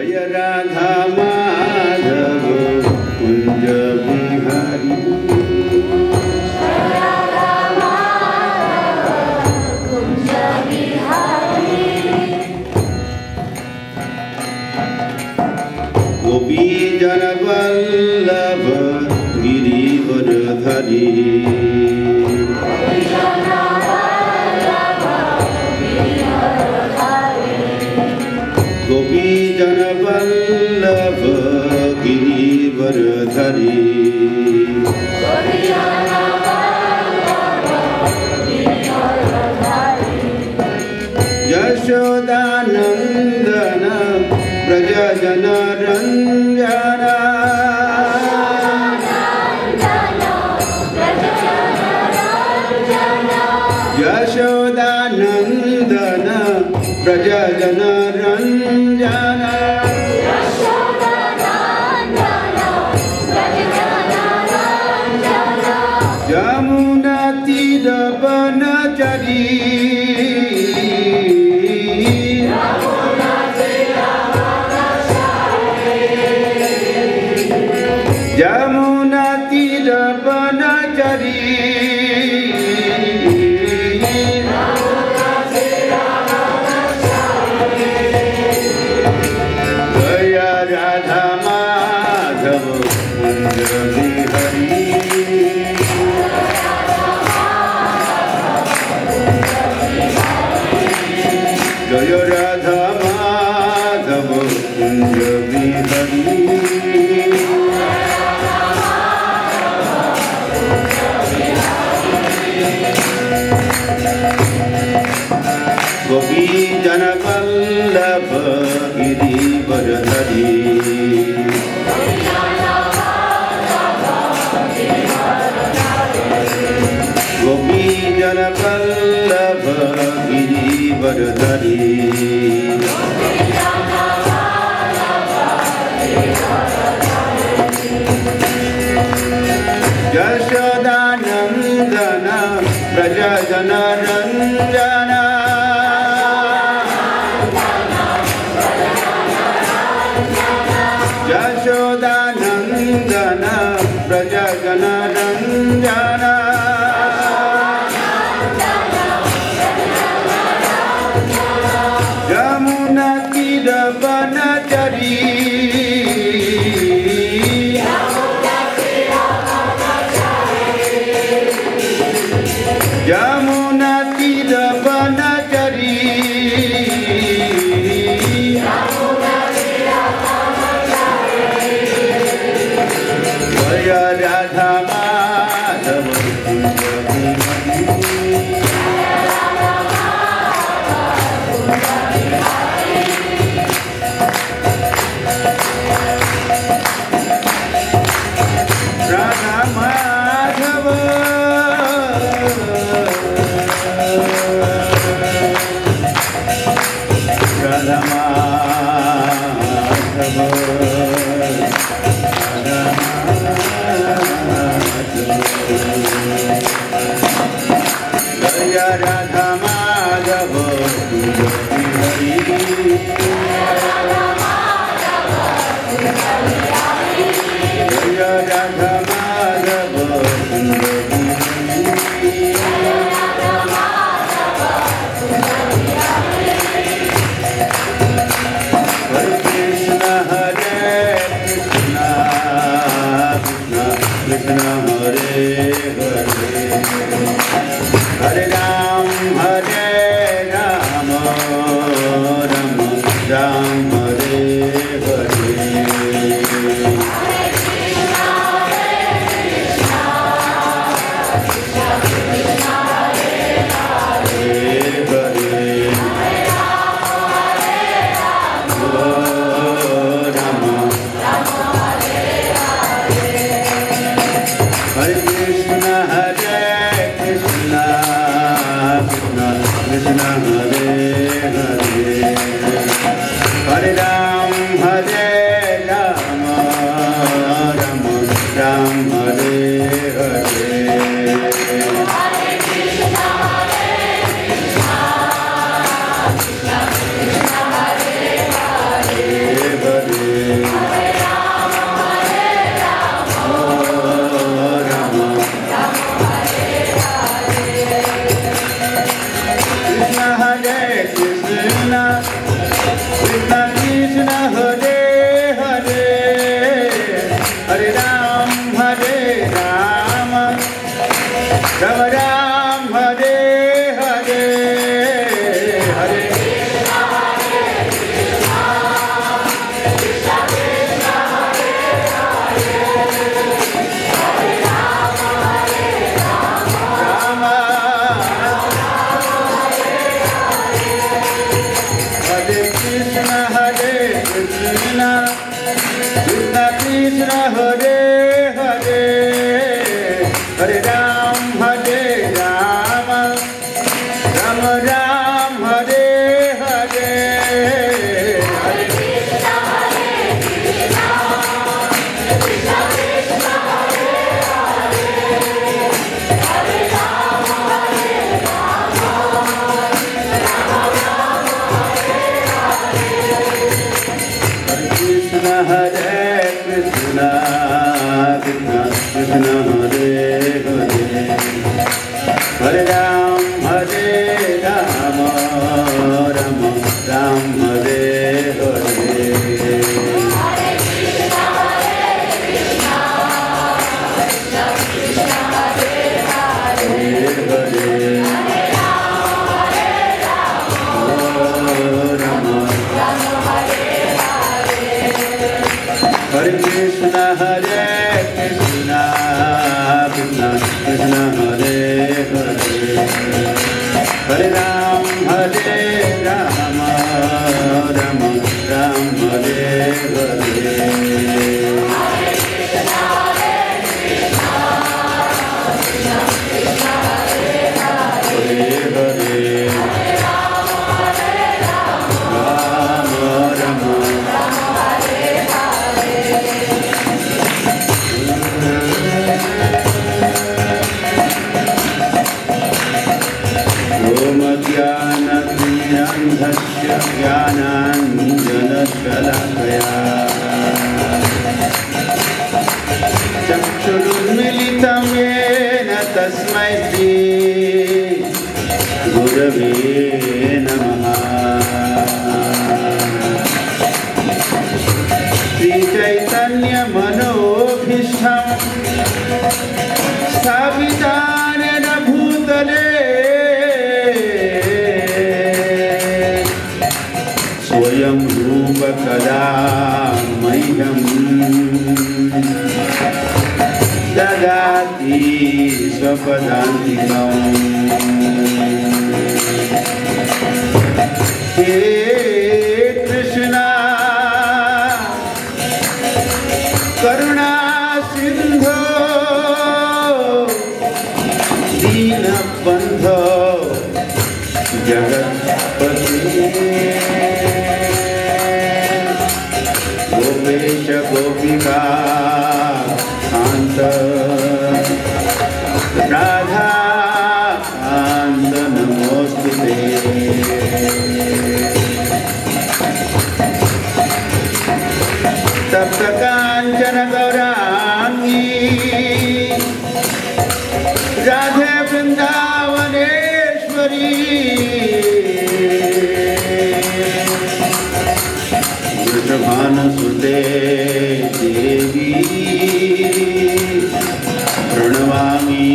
Jaya Radha Madhava Kunja Bihari. Gopi Jana Vallabha Girivardhari. Gopi Jana Vallabha Girivardhari. Yashodanandana Brajajana Ranjana. Yashodanandana Brajajana Ranjana. Yamuna Tira Banachari. Yamuna Tira Banachari. Jaya Radha Madhava Kunja Bihari. Jaya Radha Madhava Kunja Bihari. Gopi Jana Vallabha Girivardhari. Gopi Jana Vallabha Girivardhari. Yashodanandana Brajajana Ranjana. Yashodanandana Brajajana Ranjana. Yamuna Tira Banachari. Yamuna Tira Banachari. Jaya Radha Madhava Kunja Bihari. Radha Madhava. Radha Madhava. Jaya Radha Madhava Kunja Bihari. Jaya Radha Madhava Kunja Bihari. Hare Krishna Hare Krishna Krishna Krishna Hare Hare. Hare Ram Rama Ram Hare Hare. Ram Ram Hare Hare Hare Krishna Hare Hare Hare Ram Hare Rama Rama Ram Hare Hare Hare Krishna Hare Krishna Krishna Krishna Hare Hare Hare Rama Hare Rama Rama Rama Hare Hare Hare Krishna Hare Krishna, Krishna Krishna Hare Hare, Hare Ram Hare Rama, Rama Ram Hare Hare. Hare Krishna Hare Krishna, Krishna Krishna Hare Hare, Hare Rama Hare Rama, Rama Hare Hare. Hare Krishna Hare Krishna, Krishna Krishna Hare Hare, Hare Ram Hare Rama, Rama Ram Hare Hare. Hare Krishna Hare Krishna, Krishna Krishna Hare Hare, Hare Rama Hare Rama, Rama Rama Hare Hare. Om-jnana-timirandhasya jnananjana-shalakaya Chakshurunmilitam yena tasmai Shri Gurave Namaha. Shri Caitanya Manobhishtam Sthapitanena Bhutale Swayam Rupa Kada Mahyam Dadati Swapadantikam. He Krishna Karuna Sindho Dina Bandho Jagatpati Gopesha Gopika Kanta Radha Kanta Namostute. Tapta Kanchana Gaurangi Radhe Vrindavaneshwari Vrishabhanasute Devi Pranamami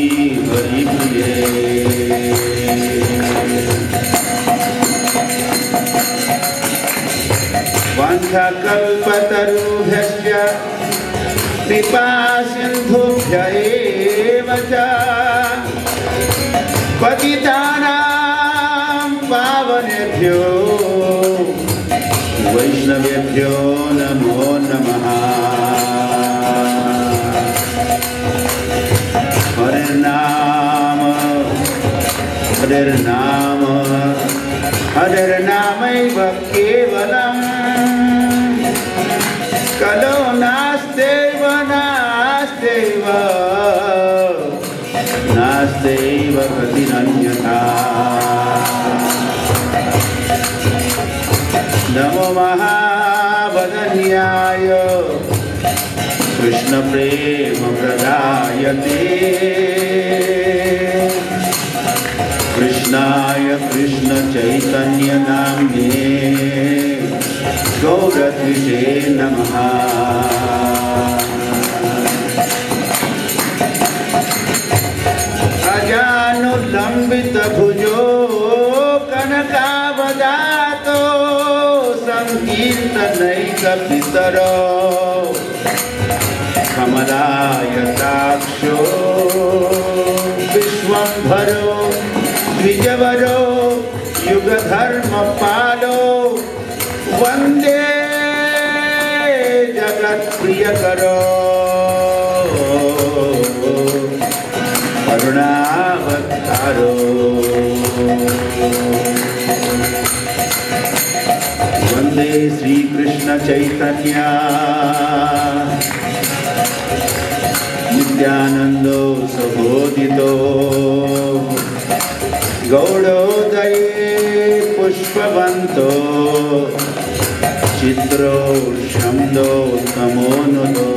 Haripriye. Vanchakalpatarubhyasya Kripasindhubhya eva ca Patitanam pavanebhyo Vaishnavebhyo namo namaha. Hare Nama Hare Nama Hare Namaiva Kevalam Kalo Nasteva Nasteva Nasteva Katinanyata. Namo Mahavadanyaya Krishna Prema Pradayate Krishnaya Krishna Chaitanya Namne Gauratrise Namaha. Raja तनैकपितरो कमलायताक्षो विश्वम्भरो द्विजवरो युगधर्मपालो वन्दे जगत्प्रियकरो करुणावतारो वन्दे श्रीकृष्ण चैतन्य नित्यानन्दो सुबोधितो गौड़ोदये पुष्पवन्तो चित्रो शब्दो तमोनुदो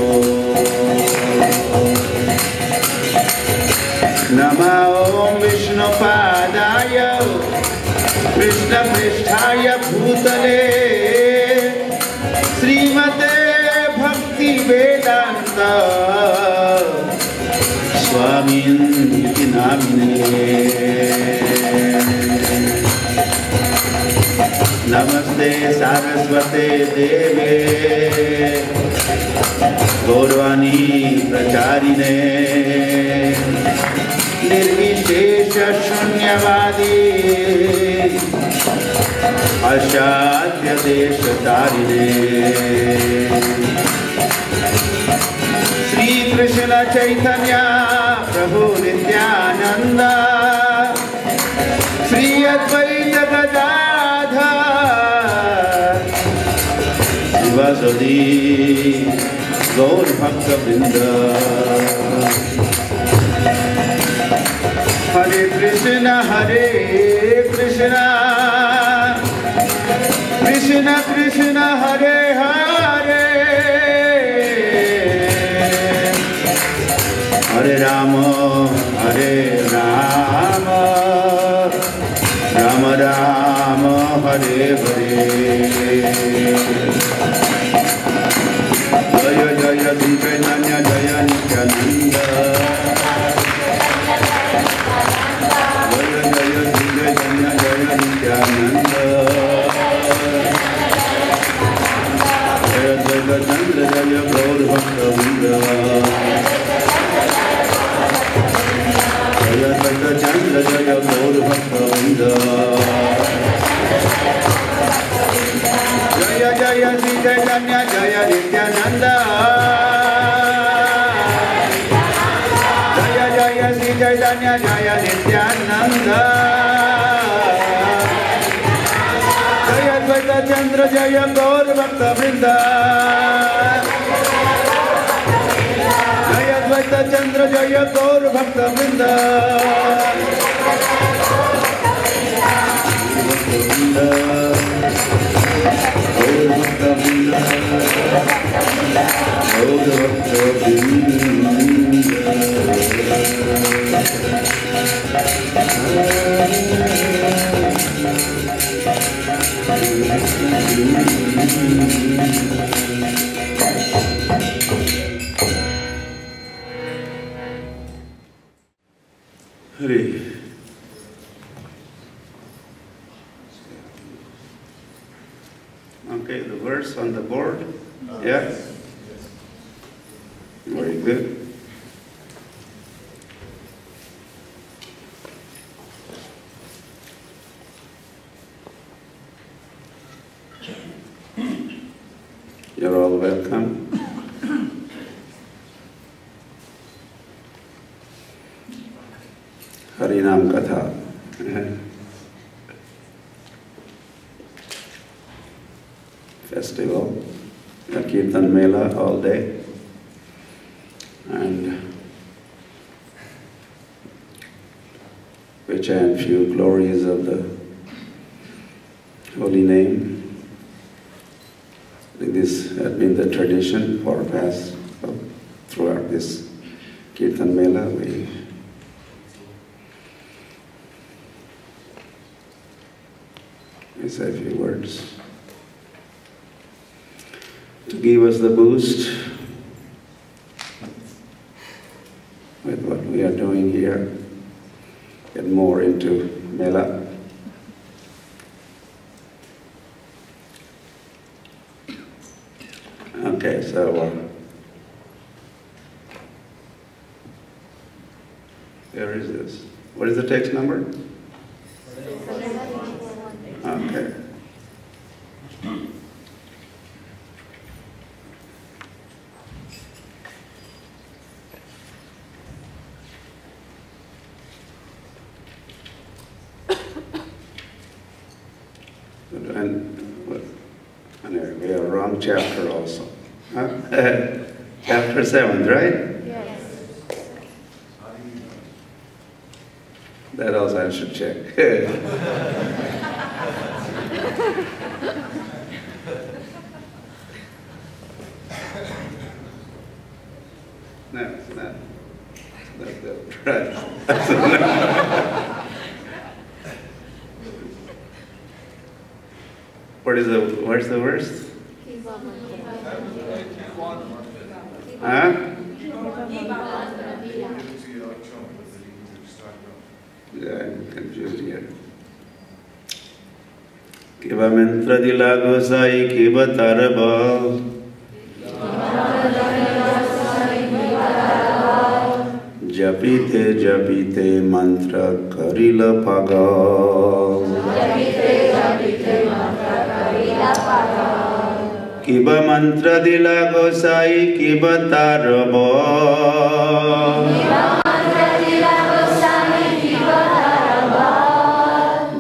नमो ॐ विष्णुपादाय कृष्णपृष्ठाय भूतले श्रीमते भक्तिवेदान्त स्वामिन्ति नामिने नमस्ते सारस्वते देवे गौरवाणी प्रचारिणे निर्विशेष शून्यवादी अशाद्य देशतारिणे श्री कृष्ण चैतन्य प्रभु नित्यानंद श्री अद्वैत गदाधर शिवासुदी गौर भक्त वृंद हरे कृष्ण कृष्ण कृष्ण हरे हरे हरे राम राम राम हरे हरे जय जय श्री चैतन्य जय नित्यानंद जय जय श्री चैतन्य जय नित्यानंद जय द्वैत चंद्र जय गौर भक्तवृंद जय द्वैत चंद्र जय गौर भक्तवृंद जय जय श्री चैतन्य जय नित्यानंद जय जय श्री चैतन्य जय नित्यानंद जय द्वैत चंद्र जय गौर भक्तवृंद जय द्वैत चंद्र जय गौर भक्तवृंद Hare. Okay, the verse on the board. Yes. Very good. You're all welcome. Harinam Katha. Festival, a Kirtan Mela all day, and we chant few glories of the holy name. This has been the tradition for past throughout this Kirtan Mela. We say a few words to give us the boost with what we are doing here, get more into Mela. so where is this? What is the text number? Okay. And we are wrong chapter also. Huh? Chapter 7, right? Yes. That also I should check. No, it's not. That's good. Right. Where's the verse? Huh? Yeah, I'm confused here. Caitanya Caritamrta Lecture. Japite japite mantra karila pagal. Kiba mantra dila gosai kiba taraba.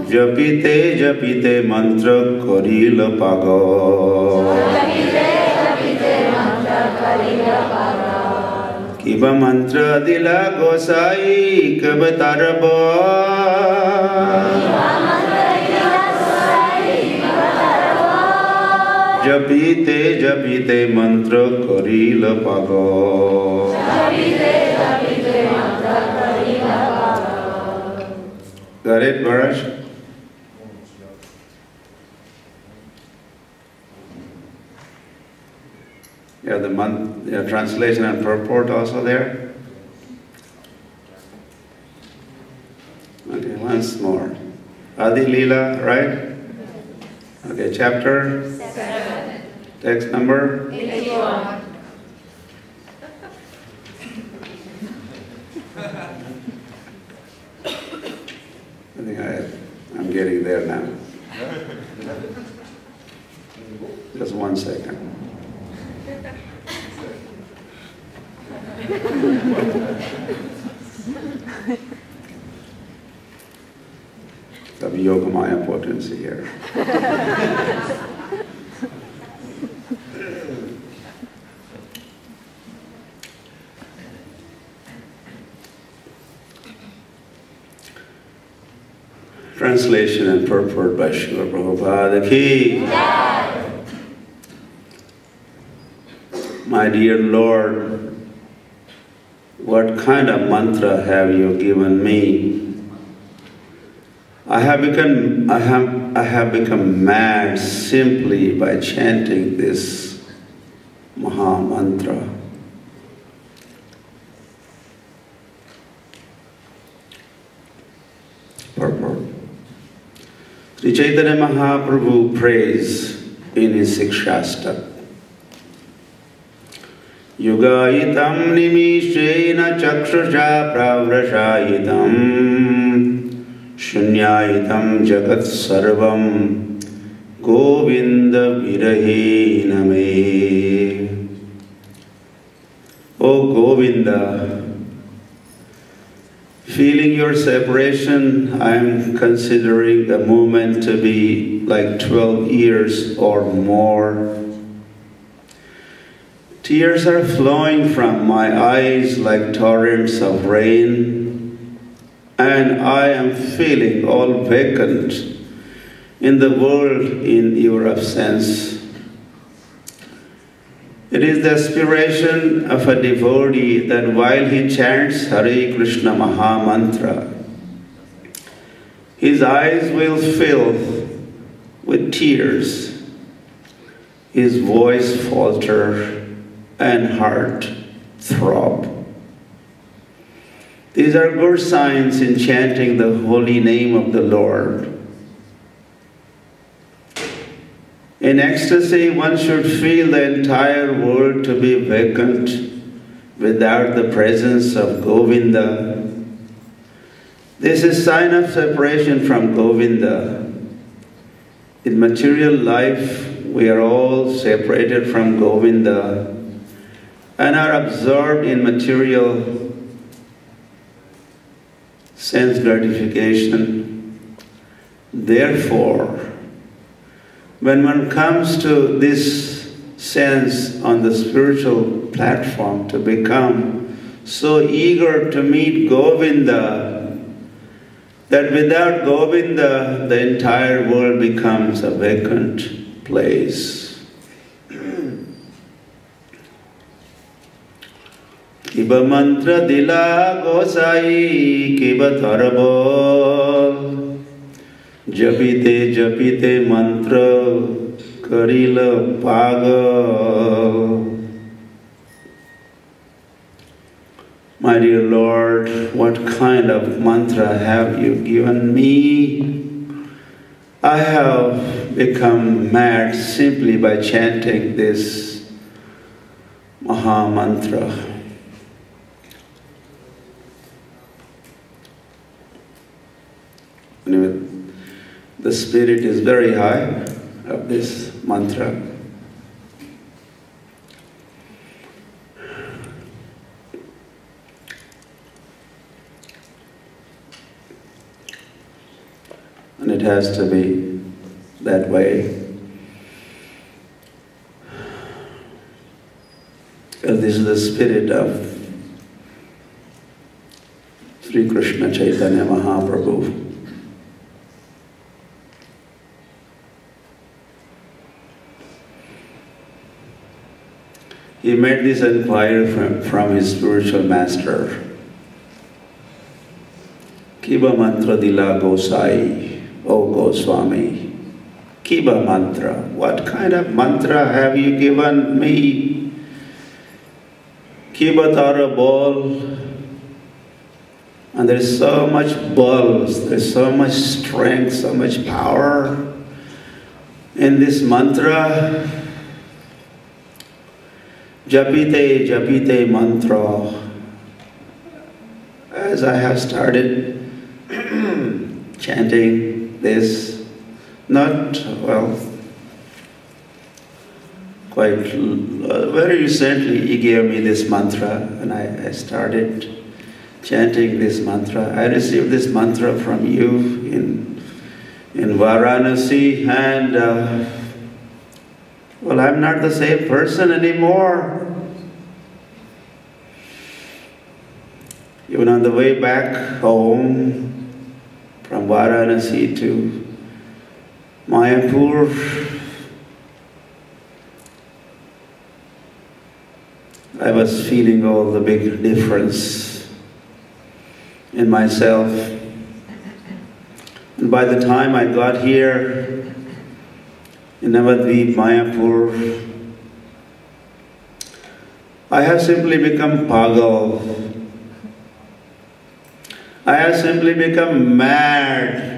Japite japite mantra karila pagal. Kiba mantra dila gosai kiba taraba. Japite japite mantra karila pago. Got it, Maharaj? Yeah, the translation and purport also there. Okay, once more. Adi-lila, right? Okay, chapter 7. Text number 81. I think I'm getting there now. Just 1 second. Some Yogamaya potency here. Translation and purport by Srila Prabhupada Ki. Yes. My dear Lord, what kind of mantra have you given me? I have become mad simply by chanting this Maha Mantra. Purport. Sri Chaitanya Mahaprabhu prays in his Sikshastak. Yugayitam nimishena chakshusha pravrashayitam shunyayitam jagat sarvam govinda virahena me. O Govinda, feeling your separation, I am considering the moment to be like 12 years or more. Tears are flowing from my eyes like torrents of rain, and I am feeling all vacant in the world in your absence. It is the aspiration of a devotee that while he chants Hare Krishna Maha Mantra, his eyes will fill with tears, his voice falter, and heart throb. These are good signs in chanting the holy name of the Lord. In In ecstasy, one should feel the entire world to be vacant without the presence of Govinda. This is sign of separation from Govinda. In material life, we are all separated from Govinda and are absorbed in material sense gratification. Therefore, when one comes to this sense on the spiritual platform to become so eager to meet Govinda that without Govinda the entire world becomes a vacant place. Kiba mantra dila gosai, kiba tarabol. Japite japite mantra karila pagal. My dear Lord, what kind of mantra have you given me? I have become mad simply by chanting this Maha Mantra. Anyway, the spirit is very high of this mantra. And it has to be that way. Because this is the spirit of Sri Krishna Chaitanya Mahaprabhu. He made this inquiry from his spiritual master. Kiba mantra dila gosai, O Goswami. Kiba mantra. What kind of mantra have you given me? Kiba tara ball. And there's so much balls, there's so much strength, so much power in this mantra. Japite, japite mantra. As I have started chanting this, not, well, quite very recently he gave me this mantra and I started chanting this mantra. I received this mantra from you in Varanasi and well, I'm not the same person anymore. Even on the way back home from Varanasi to Mayapur, I was feeling all the big difference in myself. And by the time I got here, in Navadvip, Mayapur, I have simply become pagal. I have simply become mad.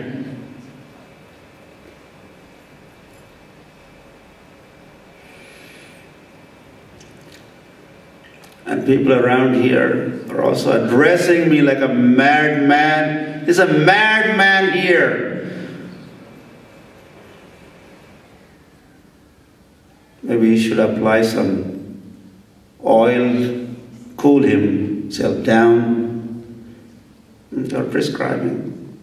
And people around here are also addressing me like a madman. There's a madman here. Maybe he should apply some oil, cool himself down, without prescribing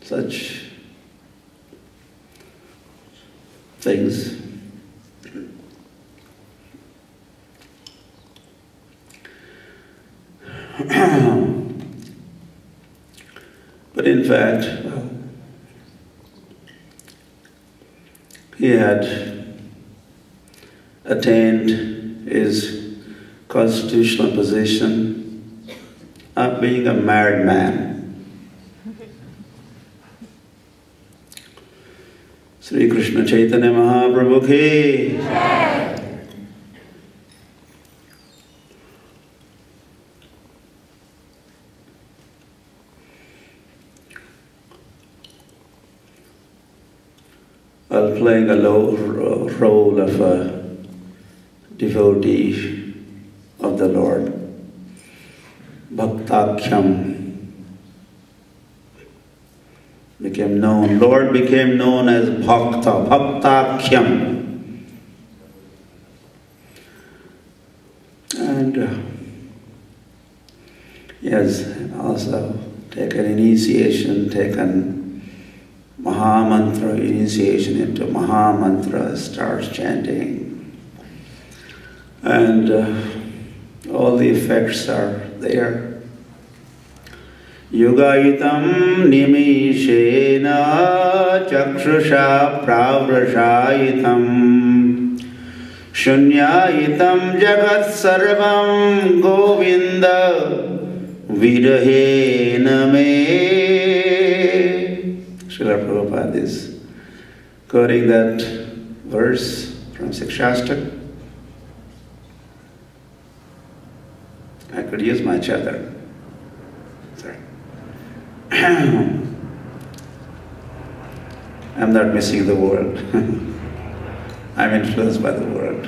such things. But in fact, he had attained his constitutional position of being a married man. Sri Krishna Chaitanya Mahaprabhu ki Jai. while playing a role of a devotee of the Lord. Bhaktakyam became known. Lord became known as Bhakta, Bhaktakyam. And he has also taken initiation, taken Mahamantra, initiation into Mahamantra, starts chanting. And all the effects are there. Yugayitam nimishena chakshusha pravrashayitam Shunyayitam jagat sarvam govinda virahena me. Srila Prabhupada is quoting that verse from Sikshastak. I could use my chadar. Sorry. I'm not missing the world. I'm influenced by the world.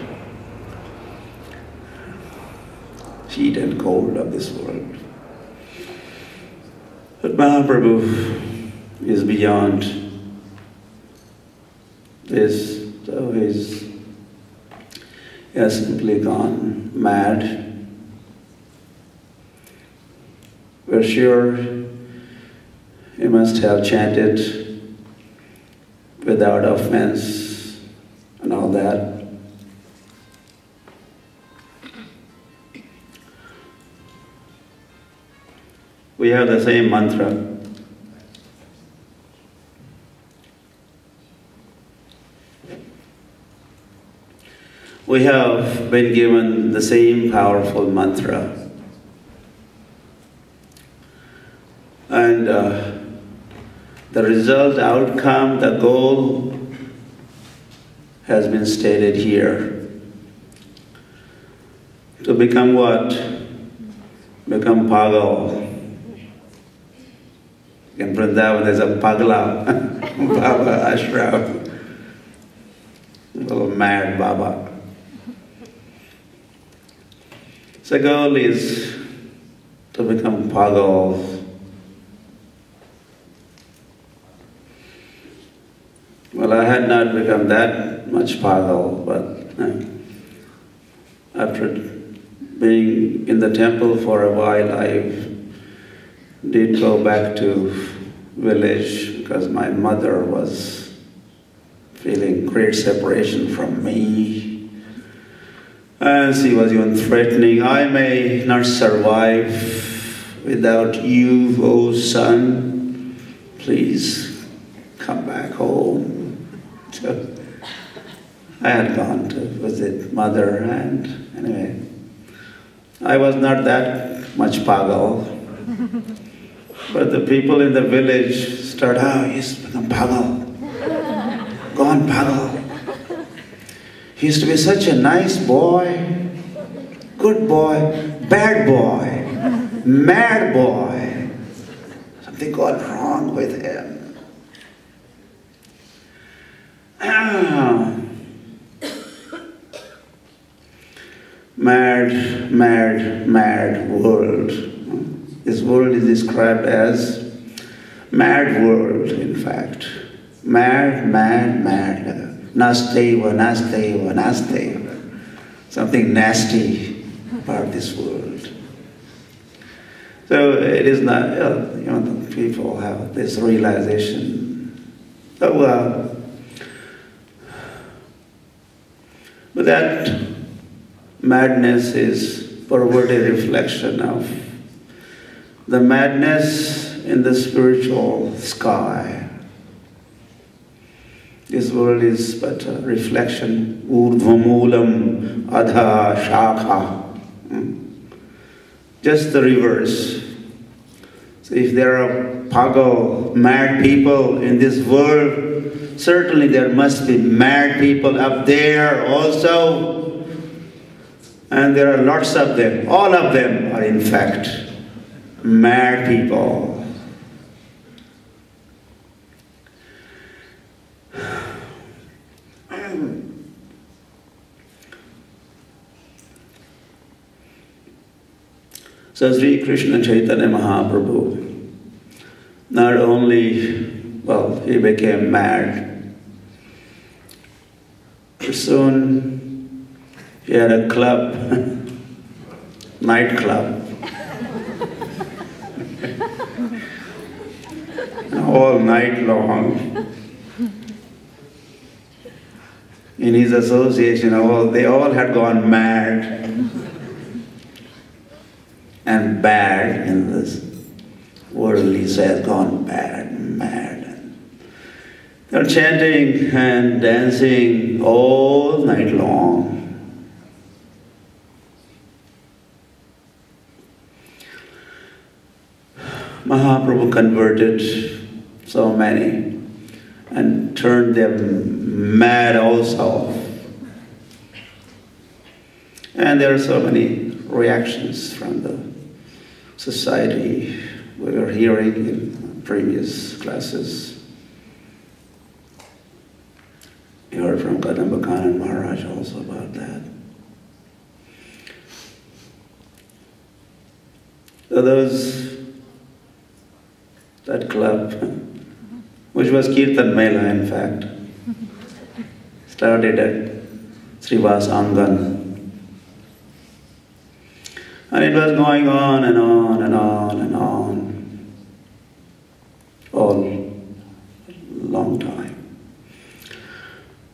Heat and cold of this world. But Mahaprabhu is beyond this, so he has simply gone mad. We're sure he must have chanted without offense and all that. We have the same mantra. We have been given the same powerful mantra. And the result, outcome, the goal has been stated here. To become what? Become pagal. In Vrindavan there's a pagla, Baba ashram, a little mad Baba. So the goal is to become pagal. Well, I had not become that much pagal, but after being in the temple for a while, I did go back to village because my mother was feeling great separation from me. And she was even threatening, I may not survive without you, oh son. Please come back home. So I had gone to visit mother, and anyway, I was not that much pagal. But the people in the village start, oh, he's become pagal. Gone pagal. He used to be such a nice boy, good boy, bad boy, mad boy. Something got wrong with him. Mad world. This world is described as mad world, in fact. Mad. Nasteva. Something nasty about this world. So it is not, the people have this realization. So, but that madness is perverted reflection of the madness in the spiritual sky. This world is but a reflection, urdhvamulam adha shakha. Just the reverse. So if there are pagal, mad people in this world, certainly there must be mad people up there also. And there are lots of them. All of them are in fact mad people. So Sri Krishna Chaitanya Mahaprabhu, not only, well, he became mad. Soon he had a club, nightclub. All night long. In his association, they all had gone mad and bad in this worldly sense, gone bad, mad. They're chanting and dancing all night long. Mahaprabhu converted so many and turned them mad also. And there are so many reactions from the society we were hearing in previous classes. You heard from Kadambakanan Maharaj also about that. So that club, which was Kirtan Mela in fact, started at Srivas Angan. And it was going on and on and on and on, all long time.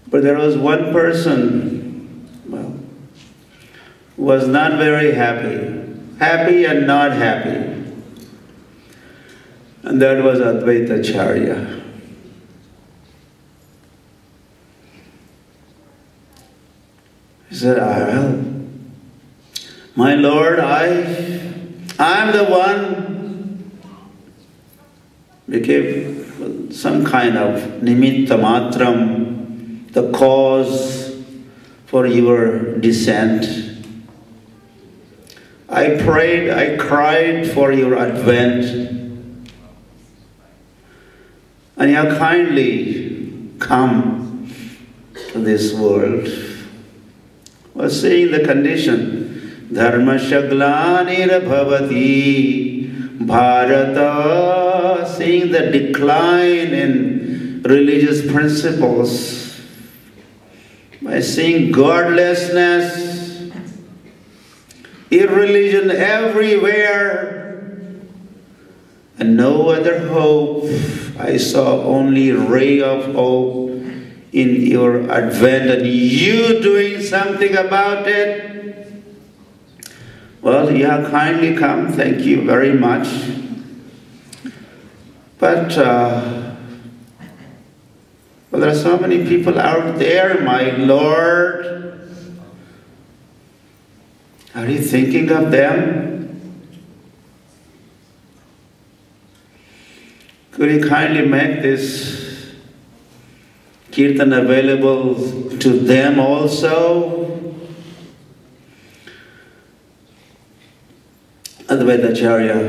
But there was one person, well, who was not very happy and not happy. And that was Advaita Acharya. He said, well, my Lord, I'm the one became some kind of nimitta matram, the cause for your descent. I prayed, I cried for your advent, and you have kindly come to this world. Was seeing the condition. Dharma shaglanir bhavati bharata, seeing the decline in religious principles, by seeing godlessness, irreligion everywhere, and no other hope. I saw only ray of hope in your advent, and you doing something about it. Well, you have kindly come, thank you very much. But well, there are so many people out there, my Lord. Are you thinking of them? Could you kindly make this Kirtan available to them also? Advaita Acharya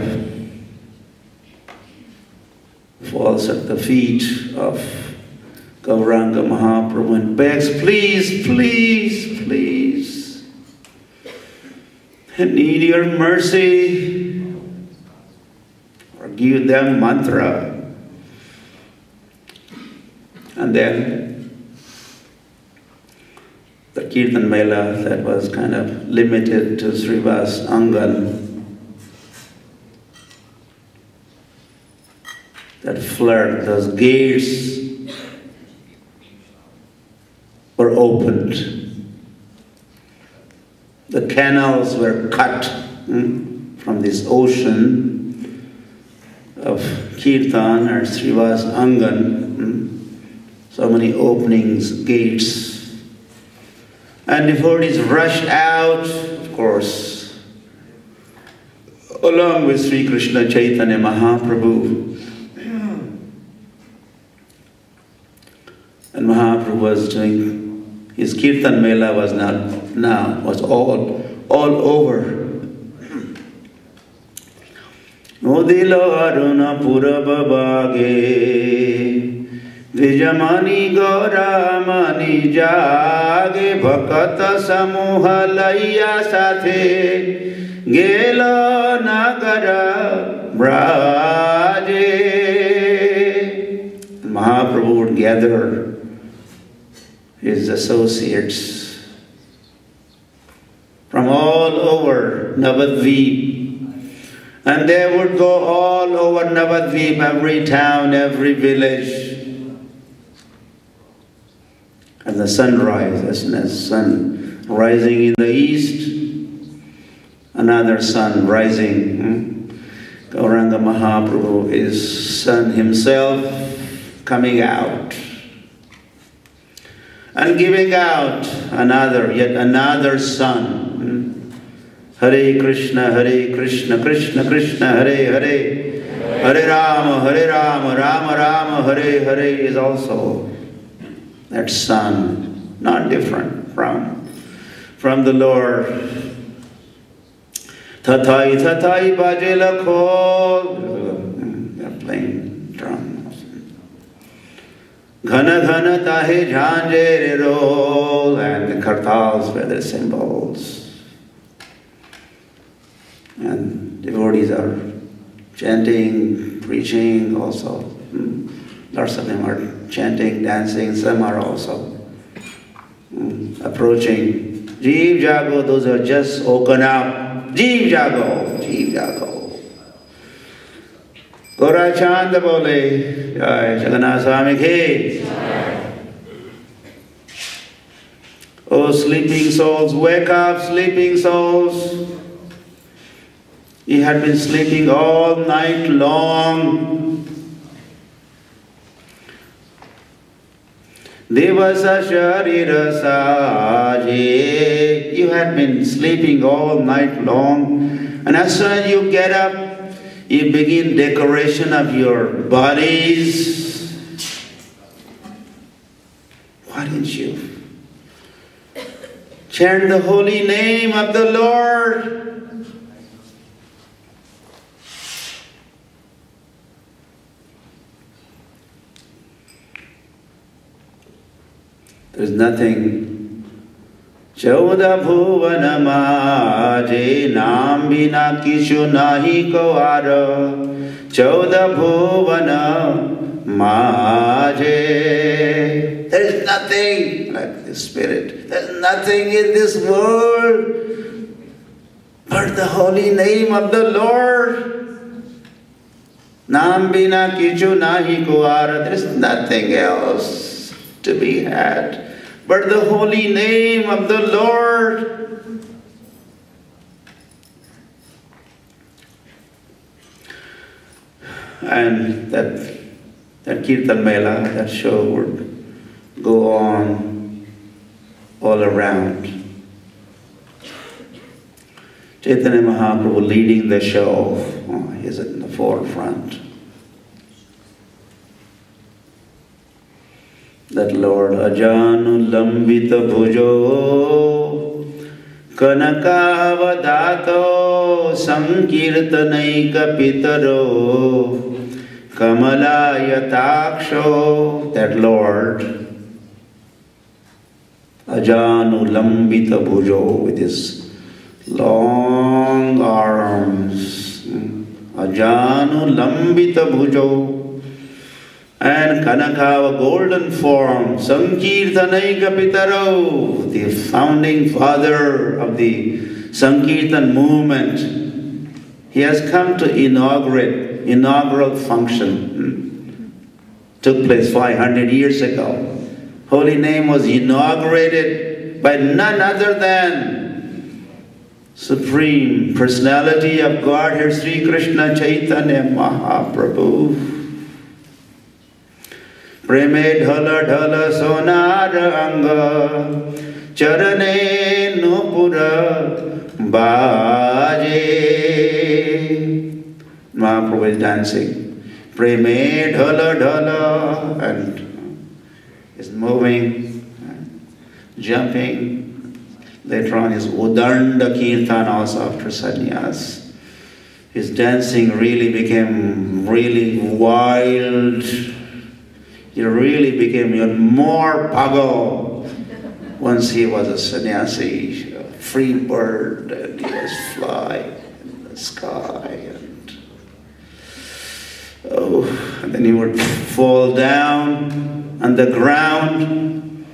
falls at the feet of Gauranga Mahaprabhu and begs, please, please, please, I need your mercy, or give them mantra. And then the Kirtan Mela that was kind of limited to Srivas Angan, that flood, those gates were opened. The canals were cut from this ocean of Kirtan or Srivas Angan. So many openings, gates. And devotees rushed out, of course, along with Sri Krishna Chaitanya Mahaprabhu. And Mahaprabhu was doing, his Kirtan Mela was was all over. Adi-lila aruna purabha bhage Vijamani Goramani Jage Bhakata Samuha Laya Sathe Gela Nagara Braje. Mahaprabhu would gather his associates from all over Navadvip, and they would go all over Navadvip, every town, every village. And the sunrise, as soon as sun rising in the east, another sun rising. Gauranga Mahaprabhu is sun himself coming out and giving out yet another sun. Hare Krishna, Krishna Krishna, Hare Hare, Hare Rama, Rama Rama, Hare Hare is also that sun, not different from the Lord. Tathai Tathai Baje Lakho, they're playing drums. Ghana Ghana Tahe Jhanjere roll, and the kartals were the cymbals. And devotees are chanting, preaching also. Lots of them are chanting, dancing, some are also approaching. Jeev Jago, those are just woken up. Jeev Jago, Jeev Jago. Gora Chand bole, Jai Lokanath Swami ki. Oh sleeping souls, wake up, sleeping souls. He had been sleeping all night long. Devasa Sharira Saje. You had been sleeping all night long, and as soon as you get up, you begin decoration of your bodies. Why didn't you chant the holy name of the Lord? There's nothing. Chauda bhuvana maje naam bina kishu nahi ko ara. Chauda bhuvana maje. There is nothing like the Spirit. There's nothing in this world but the holy name of the Lord. Naam bina kishu nahi ko ara. There is nothing else to be had but the holy name of the Lord. And that Kirtan Mela, that show would go on all around. Chaitanya Mahaprabhu leading the show. Oh, he's in the forefront. That Lord Ajanu Lambita Bhujo Kanakavadato Sankirtanaika Pitaro Kamalaya. That Lord Ajanu Lambita Bhujo, with his long arms. Ajanu Lambita Bhujo. And Kanakava, golden form, Sankirtanaika Pitaro, the founding father of the Sankirtan movement. He has come to inaugural function. Took place 500 years ago. Holy name was inaugurated by none other than Supreme Personality of Godhead, Sri Krishna Chaitanya Mahaprabhu. Preme dhala dhala sonar anga charane nupura baje. Mahaprabhu is dancing. Preme dhala dhala, and is moving, jumping. Later on his Udanda Kirtan also after sannyas. His dancing really became really wild. he really became even more pagal once he was a sannyasi, a free bird, and he was flying in the sky. And then he would fall down on the ground,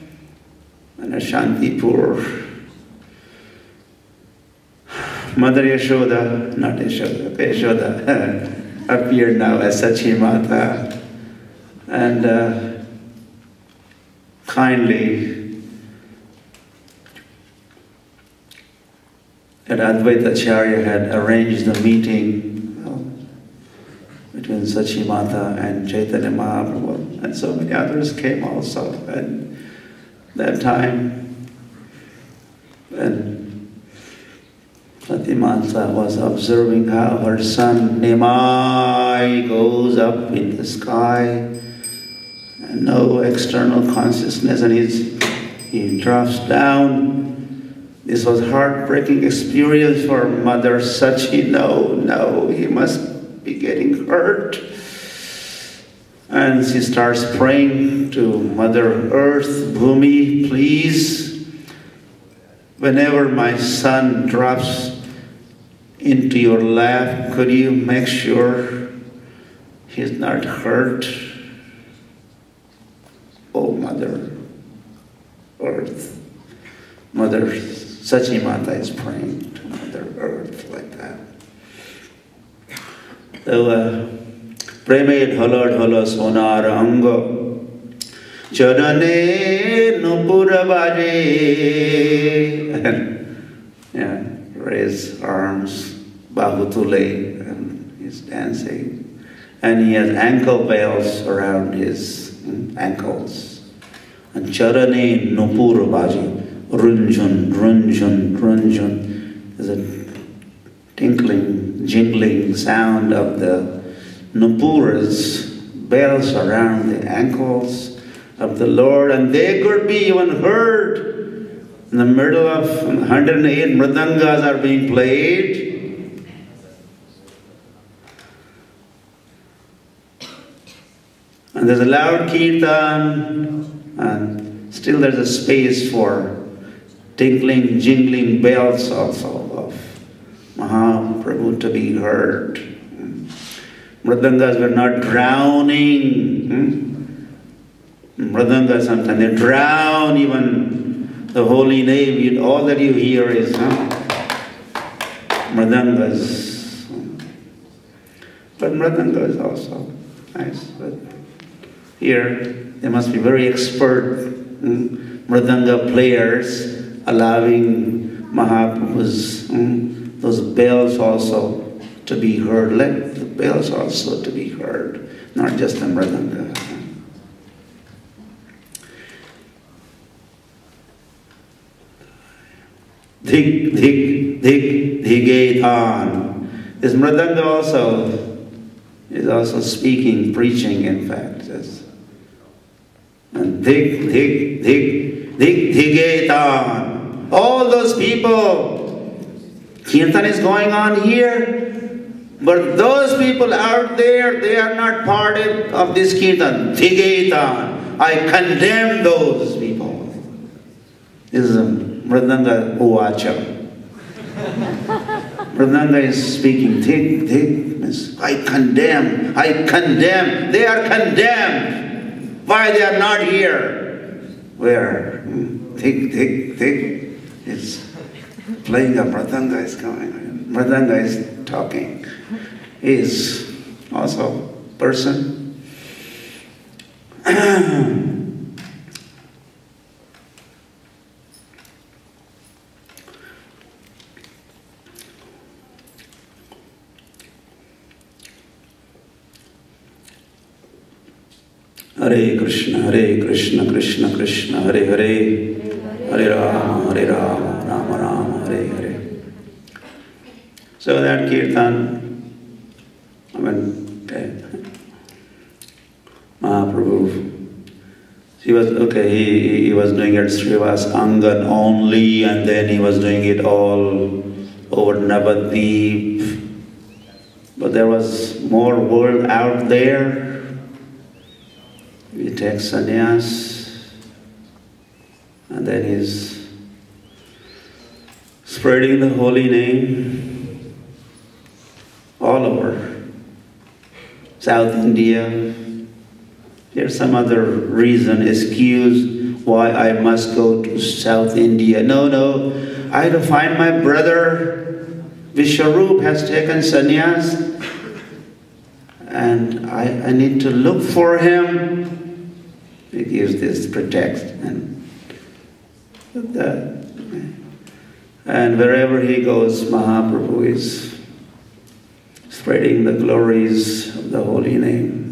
and Shantipur, Mother Yashoda, not Yashoda, Yashoda, appeared now as Sachi Mata, and kindly that Advaita Acharya had arranged the meeting between Sachi Mata and Chaitanya Mahaprabhu, and so many others came also. And that time, when Sati Mata was observing how her son Nimai goes up in the sky, and no external consciousness, and he drops down. This was heartbreaking experience for Mother Sachi. No, he must be getting hurt. And she starts praying to Mother Earth, Bhumi, please, whenever my son drops into your lap, could you make sure he's not hurt? Oh, Mother Earth. Mother Sachi Mata is praying to Mother Earth like that. So, Preme dholo sonar ango Charane nupura baje. Yeah, raise arms, bahutule, and he's dancing. And he has ankle bells around his ankles. And Charane nupura baje. Runjun, runjun, runjun. There's a tinkling, jingling sound of the nupuras, bells around the ankles of the Lord, and they could be even heard in the middle of 108 mridangas are being played. And there's a loud kirtan, and still there's a space for tinkling, jingling bells also of Mahaprabhu to be heard. Mridangas were not drowning. Mridangas sometimes they drown even the holy name. All that you hear is mridangas. But mridanga is also nice. But here they must be very expert mridanga players, allowing Mahaprabhu's those bells also to be heard. Let the bells also to be heard, not just the mridanga. Dhik, dhik, dhik, dhigetan. This mridanga also is also speaking, preaching, in fact. And dhik, dhik, dhik, dhik, dhigetan. All those people, Kirtan is going on here, but those people out there, they are not part of this Kirtan. Dhigetan. I condemn those people. This is a Mridanga Uvacha. Mridanga is speaking. Dhik, dhik. I condemn. They are condemned. Why they are not here? Where? Dhik, dhik, dhik. It's playing a mridanga is going on. Mridanga is talking. He is also person. Hare Krishna, Krishna Krishna, Hare Hare, Hare Rama, Rama Rama, Hare Hare. So that Kirtan, Mahaprabhu, he was doing it Srivas Angan only, and then he was doing it all over Navadvip. But there was more world out there. he takes sannyas, and then he's spreading the holy name all over South India. There's some other reason, excuse why I must go to South India. No, I have to find my brother. Vishwarup has taken sannyas, and I need to look for him. He gives this pretext, and wherever he goes, Mahaprabhu is spreading the glories of the holy name.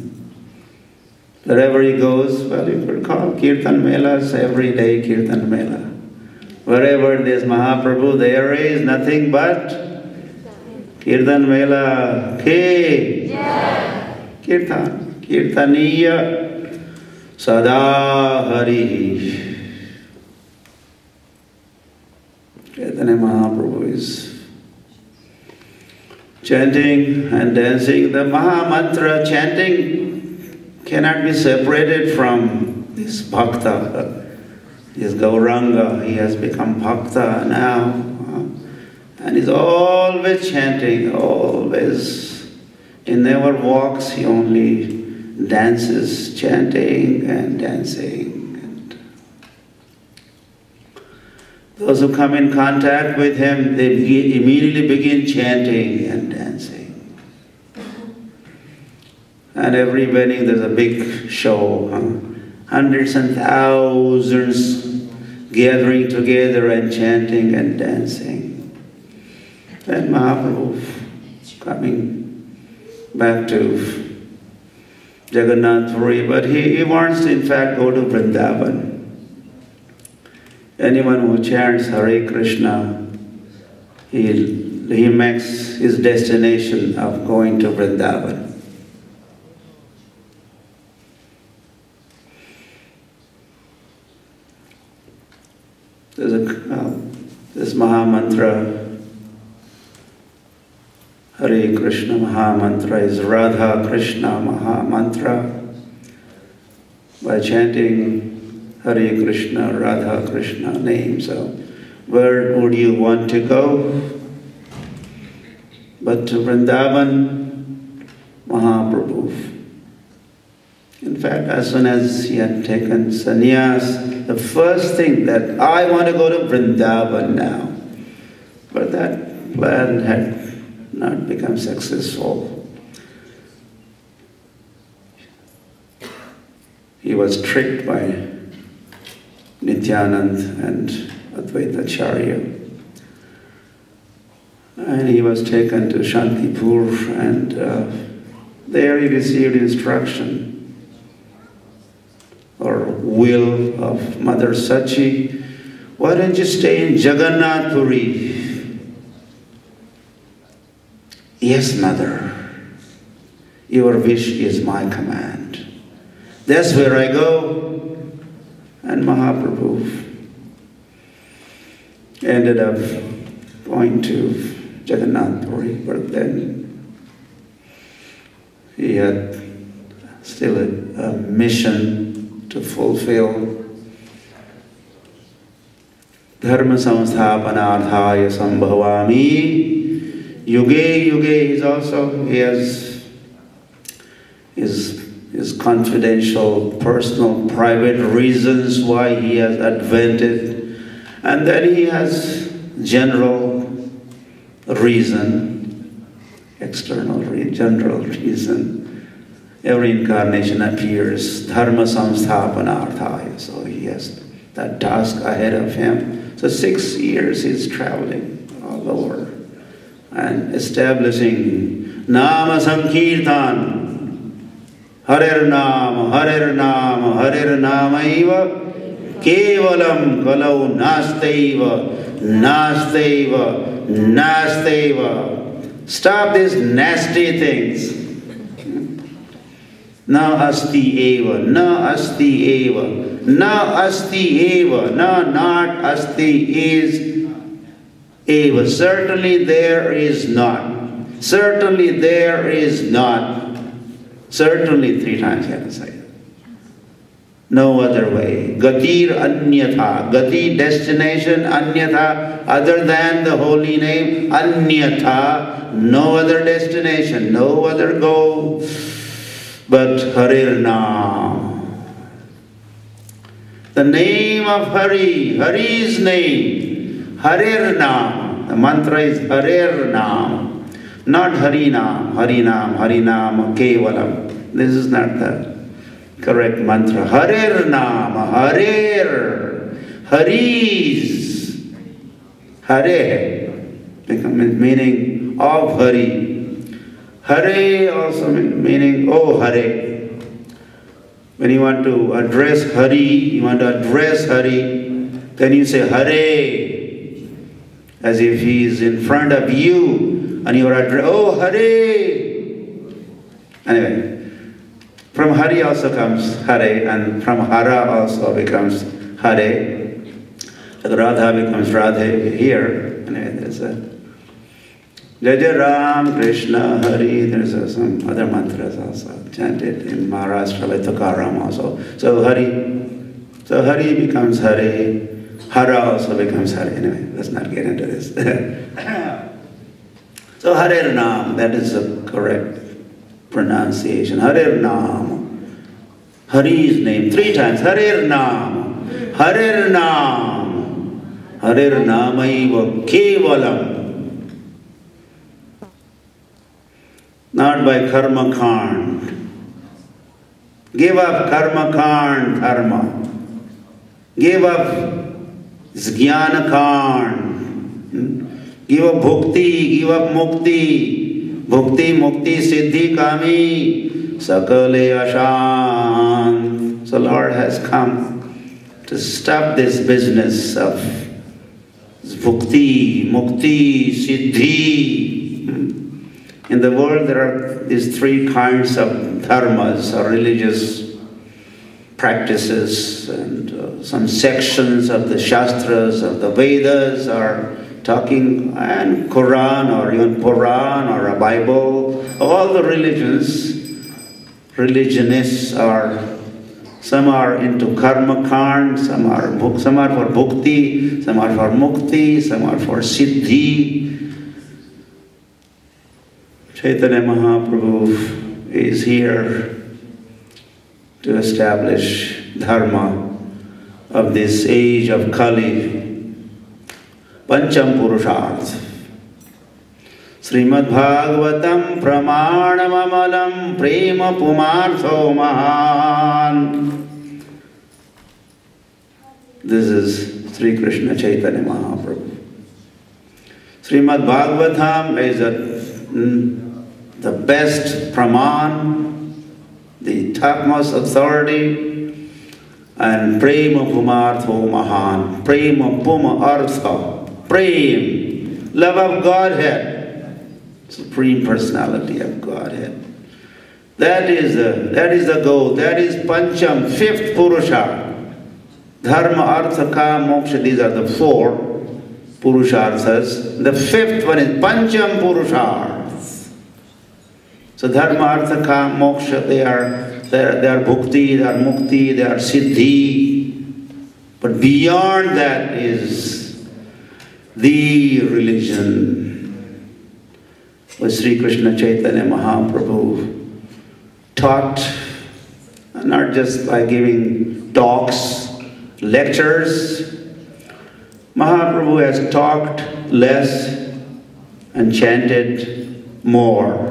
Wherever he goes, well, you could call Kirtan Melas every day, Kirtan Mela. Wherever there's Mahaprabhu, there is nothing but Kirtan Mela. Kirtan. Kirtaniya Sada Hari. Chaitanya Mahaprabhu is chanting and dancing. The Maha Mantra chanting cannot be separated from this bhakta. This Gauranga, he has become bhakta now. And he's always chanting, always. He never walks, he only dances, chanting and dancing. And those who come in contact with him, they immediately begin chanting and dancing. And every wedding there's a big show, hundreds and thousands gathering together and chanting and dancing. Then Mahaprabhu coming back to Jagannath Puri, but he wants to in fact go to Vrindavan. Anyone who chants Hare Krishna, he makes his destination of going to Vrindavan. This Maha Mantra, Hare Krishna Maha Mantra, is Radha Krishna Maha Mantra. By chanting Hare Krishna, Radha Krishna names, so where would you want to go? But to Vrindavan, Mahaprabhu. In fact, as soon as he had taken sannyas, the first thing that I want to go to Vrindavan now. But that plan had not become successful. He was tricked by Nityanand and Advaitacharya. And he was taken to Shantipur, and there he received instruction or will of Mother Sachi. Why don't you stay in Jagannath Puri? Yes, Mother, your wish is my command. That's where I go. And Mahaprabhu ended up going to Jagannath Puri, but then he had still a mission to fulfill. Dharma samsthapanarthaya sambhavami. Yuge yuge he has his confidential, personal, private reasons why he has advented. And then he has general reason, general reason. Every incarnation appears Dharma samsthapanarthaya. So he has that task ahead of him. So 6 years he's traveling all over and establishing Nama Sankirtan. Harer Nama, Harer Nama, Harer Namaiva Kevalam Kalau Nastaiva, Nastaiva, Nastaiva. Stop these nasty things. Na asti eva, na asti eva, na asti eva, na not asti is eva. Certainly there is not. Certainly there is not. Certainly 3 times you have to say it. no other way. Gatir anyatha, gati destination, anyatha, other than the holy name, anyatha, no other destination, no other goal, but Harir Naam. The name of Hari, Hari's name, Harir Naam. The mantra is Harir Naam, not Hari Naam, Hari Naam, Hari Naam, Kevalam. This is not the correct mantra. Harir Naam, Harir, Hari's, Hare, meaning of Hari. Hare also meaning, oh Hare. When you want to address Hari, then you say Hare, as if he is in front of you, and you are addressing, oh Hare. Anyway, from Hari also comes Hare, and from Hara also becomes Hare. Like Radha becomes Radhe here. Anyway, there's a Jai Jai Ram, Krishna, Hari. There's some other mantras also chanted in Maharashtra, like Tukaram also. So Hari becomes Hare. Hara also becomes Hare. Anyway, let's not get into this. So Harir Naam, that is the correct pronunciation. Harir Naam. Hari's name, 3 times. Harir Naam. Harir Naam. Harir Namaiva Kevalam. Not by karma kand. Give up karma kand, dharma. Give up jnana kand. Give up bhukti, give up mukti. Bhukti, mukti, siddhi, kami. Sakale ashant. So Lord has come to stop this business of bhukti, mukti, siddhi. In the world there are these 3 kinds of dharmas, or religious practices, and some sections of the Shastras, of the Vedas are talking, and Quran, or even Puran, or a Bible. All the religionists are, some are into karma kand, some are for bhukti, some are for mukti, some are for siddhi. Chaitanya Mahaprabhu is here to establish dharma of this age of Kali, Pancham Purusharth. Srimad Bhagavatam Pramanam Amalam Prema Pumartho Mahan. This is Sri Krishna Chaitanya Mahaprabhu. Srimad Bhagavatam is the best praman, the topmost authority, and prema pumartho mahan, prema puma artha, prem, love of Godhead, Supreme Personality of Godhead. That is the goal. That is Pancham, 5th Purusha. Dharma, Artha, Kama, Moksha, these are the 4 Purusharthas. The 5th one is Pancham Purusharth. So Dharma, Artha, Kama, Moksha, they are bhukti, they are mukti, they are siddhi. But beyond that is the religion, which Sri Krishna Chaitanya Mahaprabhu taught, not just by giving talks, lectures. Mahaprabhu has talked less and chanted more.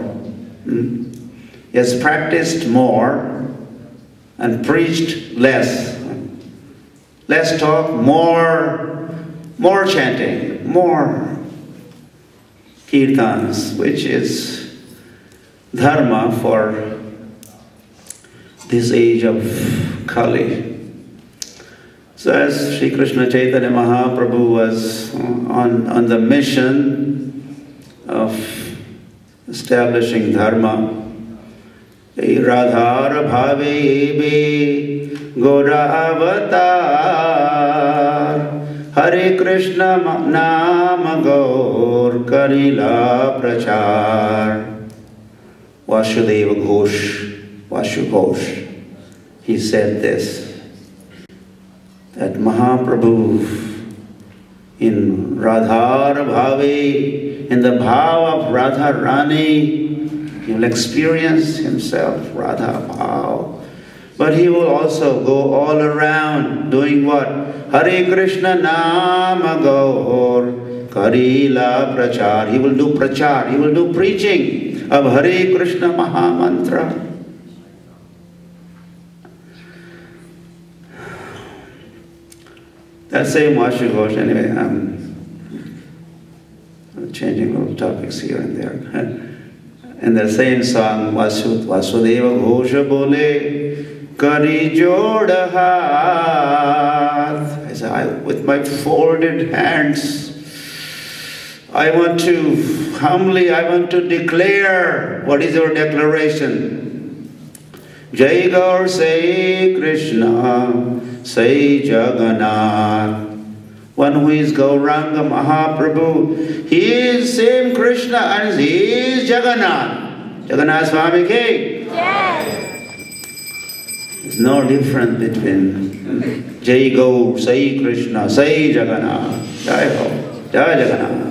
He has practiced more and preached less. Less talk, more chanting, more kirtans, which is dharma for this age of Kali. So as Sri Krishna Chaitanya Mahaprabhu was on the mission of establishing dharma, Radhara Bhave Ebe Gora Avatar Hare Krishna Nama Gaur Karila Prachar. Vasudeva Ghosh, Vashu Ghosh, he said this. that Mahaprabhu in Radhar Bhave, in the bhav of Radha Rani, he will experience himself Radha Bhav. But he will also go all around doing what? Hare Krishna Nama Gaur Karila Prachar. He will do prachar, he will do preaching of Hare Krishna Mahamantra. That same Vasu Ghosh, anyway, I'm changing little topics here and there. In the same song, Vasudeva Ghosha Bole Kari Joda Hath. I said, with my folded hands, I want to declare. What is your declaration? Jai Gaur Sai Krishna Sai Jagannath. One who is Gauranga Mahaprabhu, he is same Krishna and he is Jagannath. Lokanath Swami Ki. There's no difference between Jai Gaur, Sai Krishna, Sai Jagannath. Jai Ho, Jai Jagannath.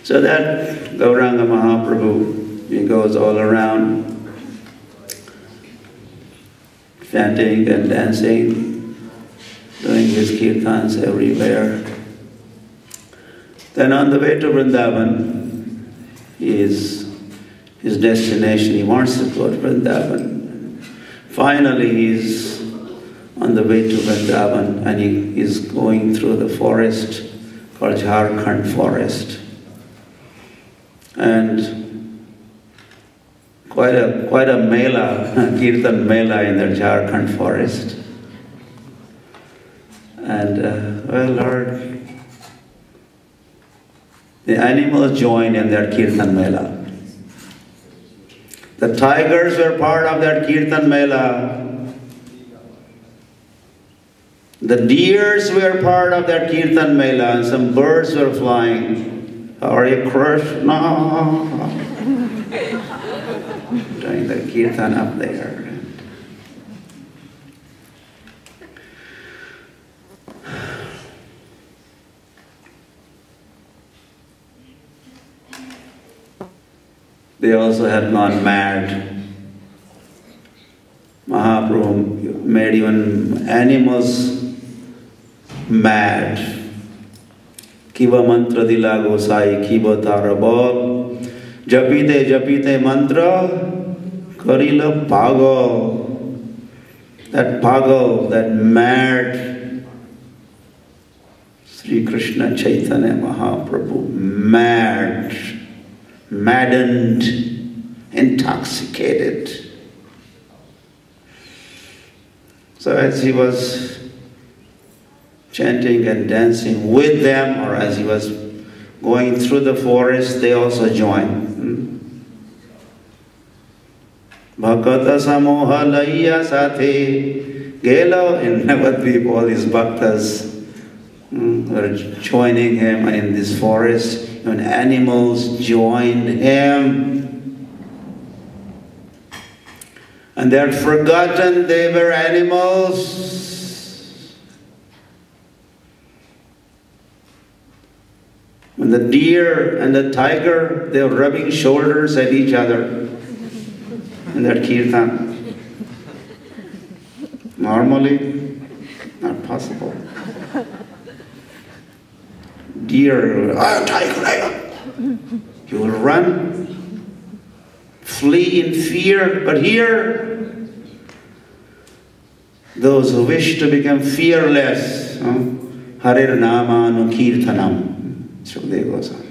So that Gauranga Mahaprabhu, he goes all around chanting and dancing, doing his kirtans everywhere. Then on the way to Vrindavan is his destination. He wants to go to Vrindavan. Finally he's on the way to Vrindavan and he is going through the forest called Jharkhand forest. And quite a Mela, Kirtan Mela in the Jharkhand forest. And, well, Lord, the animals joined in their Kirtan Mela. The tigers were part of that Kirtan Mela. The deers were part of that Kirtan Mela, and some birds were flying. Hare Krishna. Doing the kirtan up there. They also had gone mad. Mahaprabhu made even animals mad. Kiva mantra dila gosai, kiva tara bol, japite mantra, karila pagal. That pagal, that mad Sri Krishna Chaitanya Mahaprabhu, mad, maddened, intoxicated. So as he was chanting and dancing with them, or as he was going through the forest, they also joined. Bhakata Samoha Laiya Sathe Gelo in Navadvip, all his bhaktas were joining him in this forest. Even animals joined him. And they had forgotten they were animals. When the deer and the tiger, they were rubbing shoulders at each other in their kirtan. Normally, not possible. Deer, tiger, you will run, flee in fear. But here, those who wish to become fearless, Harir Nama no Kirtanam, Sukadeva goes on.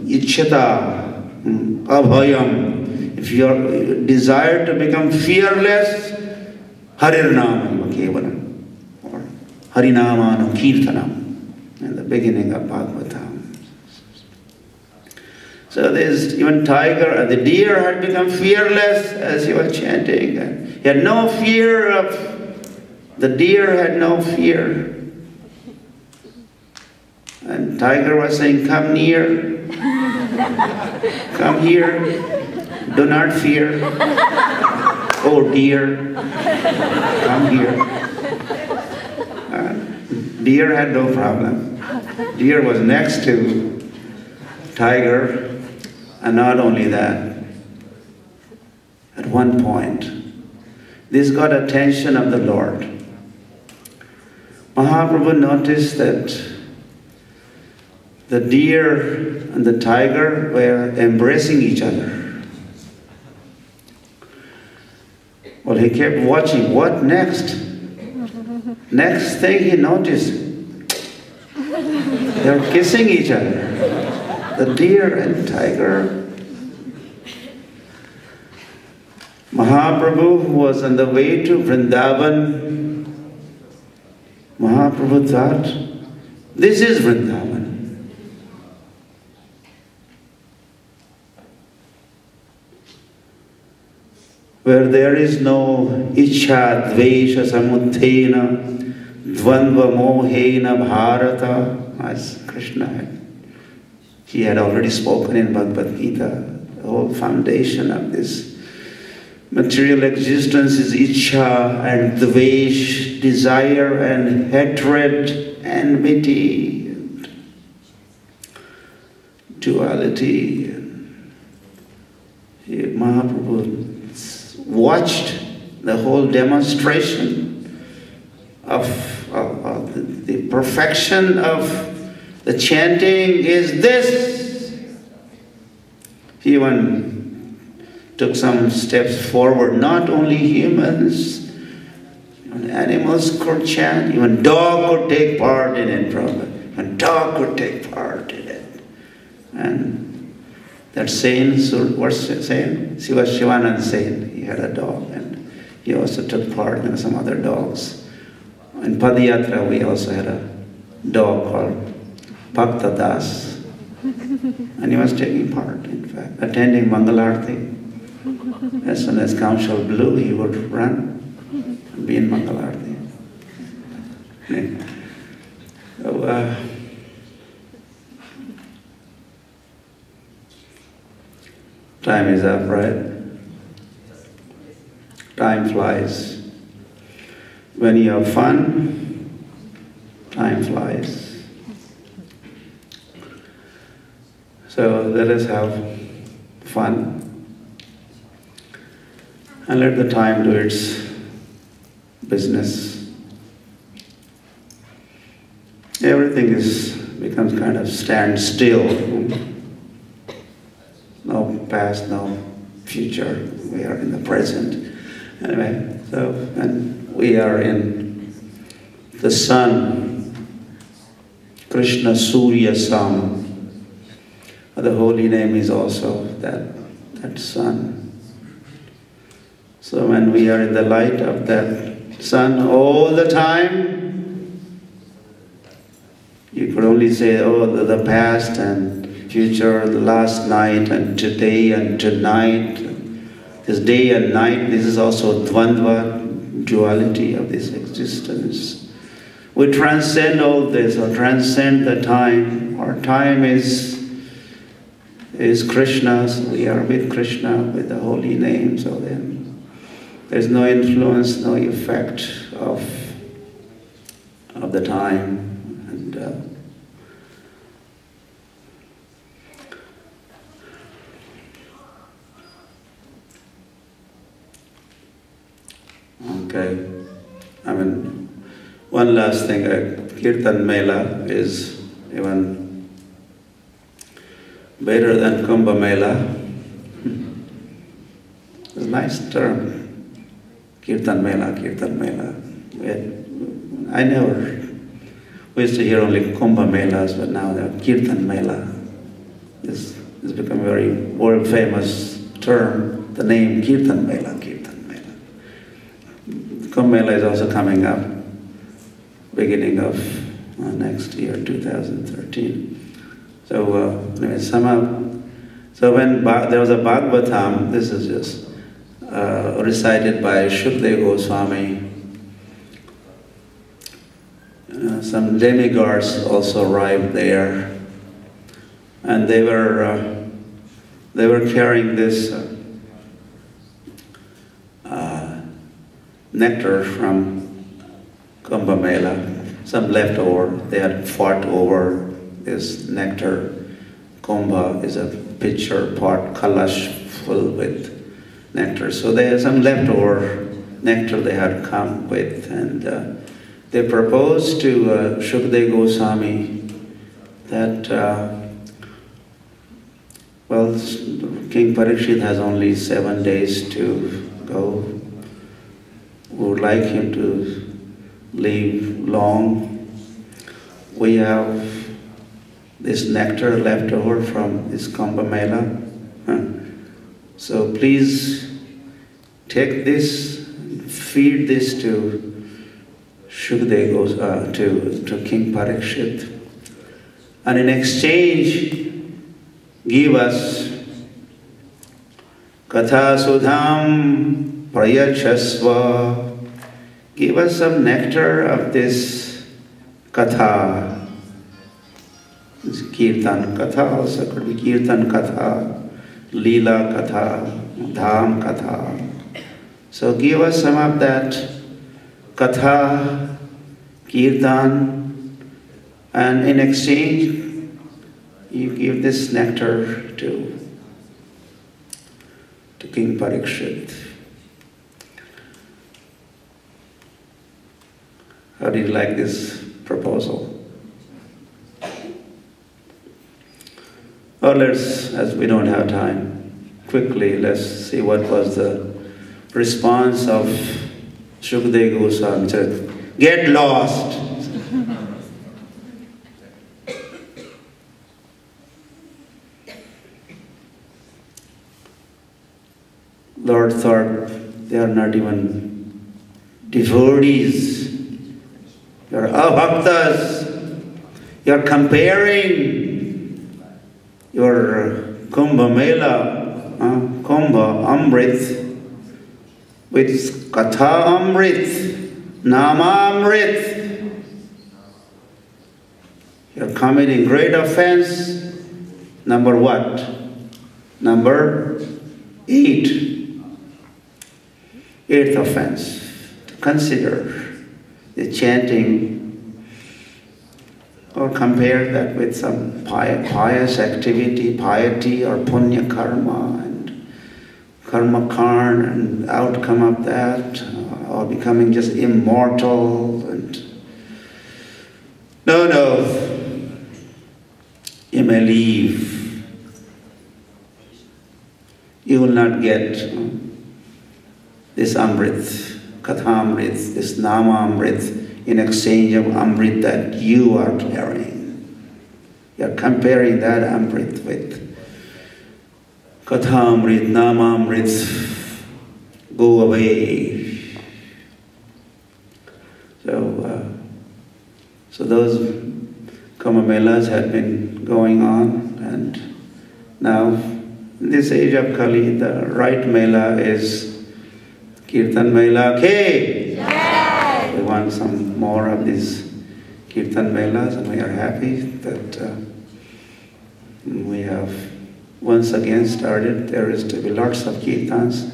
Ichchata, Abhayam. If you desire to become fearless, Harir Nama Kevalam, or Harinama no Kirtanam, in the beginning of Bhagavatam. So there's even tiger, the deer had become fearless as he was chanting. He had no fear of, the deer had no fear. And tiger was saying, come near, come here, do not fear. Oh deer, come here. Deer had no problem. Deer was next to tiger, and not only that, at one point, this got attention of the Lord. Mahaprabhu noticed that the deer and the tiger were embracing each other. Well, he kept watching. What next? Next thing he noticed, they're kissing each other. The deer and tiger. Mahaprabhu, who was on the way to Vrindavan, Mahaprabhu thought, this is Vrindavan. Where there is no ichcha, dvesha, samuthena, dvandva, mohena, bharata, as Krishna he had already spoken in Bhagavad Gita. The whole foundation of this material existence is ichcha and dvesh, desire and hatred, enmity, and duality. Mahaprabhu watched the whole demonstration of the perfection of the chanting is this. He even took some steps forward. Not only humans, even animals could chant. Even dog could take part in it, Prabhupada. Even dog could take part in it. And that saint, what's the saint? Shivananda saint. He had a dog, and he also took part in some other dogs. In Padayatra, we also had a dog called Bhakta Das, and he was taking part, in fact, attending Mangalarti. As soon as Kamshal blew, he would run and be in Mangalarti. So, time is up, right? Time flies. When you have fun, time flies. So let us have fun and let the time do its business. Everything becomes kind of standstill. No past, no future. We are in the present. Anyway, so and we are in the sun, Krishna Surya Sam. The holy name is also that sun. So when we are in the light of that sun all the time, you could only say, oh, the past and future, the last night and today and tonight. This day and night, this is also dvandva, duality of this existence. We transcend all this, or transcend the time. Our time is Krishna's. We are with Krishna, with the holy name. So then there's no influence, no effect of the time. And okay, I mean, one last thing, Kirtan Mela is even better than Kumbh Mela. It's a nice term, Kirtan Mela, Kirtan Mela. We used to hear only Kumbh Melas, but now they're Kirtan Mela. It's become a very world famous term, the name Kirtan Mela, Kirtan Mela. Kumbh Mela is also coming up, beginning of next year, 2013. So anyway, so when there was a Bhagavatam, this is just recited by Shukdev Goswami. Some demigods also arrived there, and they were carrying this nectar from Kumbh Mela, some leftover. They had fought over this nectar. Kumbha is a pitcher, pot, kalash full with nectar. So they had some leftover nectar they had come with, and they proposed to Shukdev Goswami that, well, King Parikshit has only 7 days to go. We would like him to live long. We have this nectar left over from this Kumbh Mela. So please take this, feed this to Shukdev to King Parikshit, and in exchange give us Katha Sudham Prayachasva. Give us some nectar of this Katha. This Kirtan Katha also could be Kirtan Katha, Lila Katha, Dham Katha. So give us some of that Katha, Kirtan, and in exchange you give this nectar to King Parikshit. How do you like this proposal? Or let's, as we don't have time, quickly let's see what was the response of Shukdev Goswami. He said, get lost. Lord thought they are not even devotees. You are abhaktas. You are comparing your Kumbh Mela, Kumbh Amrit, with Katha Amrit, Nama Amrit. You are committing great offense. Number what? Number 8. 8th offense. To consider the chanting or compare that with some pious activity, piety or punya karma and karma karn and outcome of that, or becoming just immortal and no, you may leave. You will not get this Amrit, Kathamrit, this Nama Amrit, in exchange of Amrit that you are carrying. You are comparing that Amrit with Kathamrit, Nama Amrit. Go away. So those Kumbh Melas had been going on, and now in this age of Kali, the right Mela is Kirtan Mela Ke. Yes. We want some more of these Kirtan Melas, and we are happy that we have once again started. There is to be lots of Kirtans.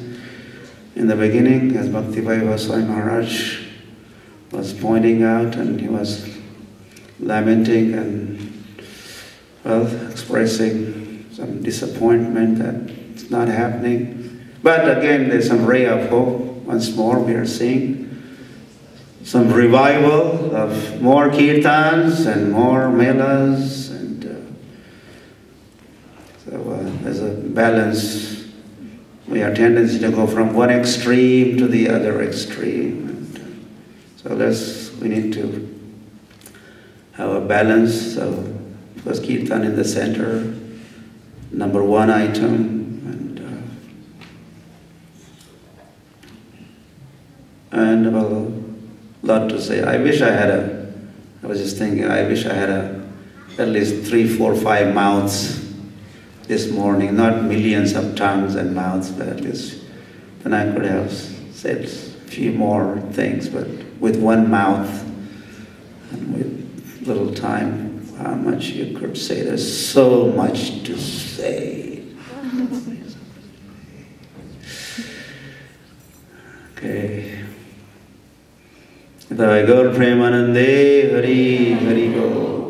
In the beginning, as Bhakti-Vaibhava Swami Maharaj was pointing out, and he was lamenting and, well, expressing some disappointment that it's not happening. But again, there's some ray of hope. Once more, we are seeing some revival of more kirtans and more melas, and there's a balance. We have tendency to go from one extreme to the other extreme. And so we need to have a balance. So, because kirtan in the center, number 1 item. And well, a lot to say. I was just thinking, I wish I had at least 3, 4, 5 mouths this morning, not millions of tongues and mouths, but at least then I could have said a few more things, but with one mouth and with little time, how much you could say. There's so much to say. Okay. Thy Gaur Premanande Hari Hari Bol.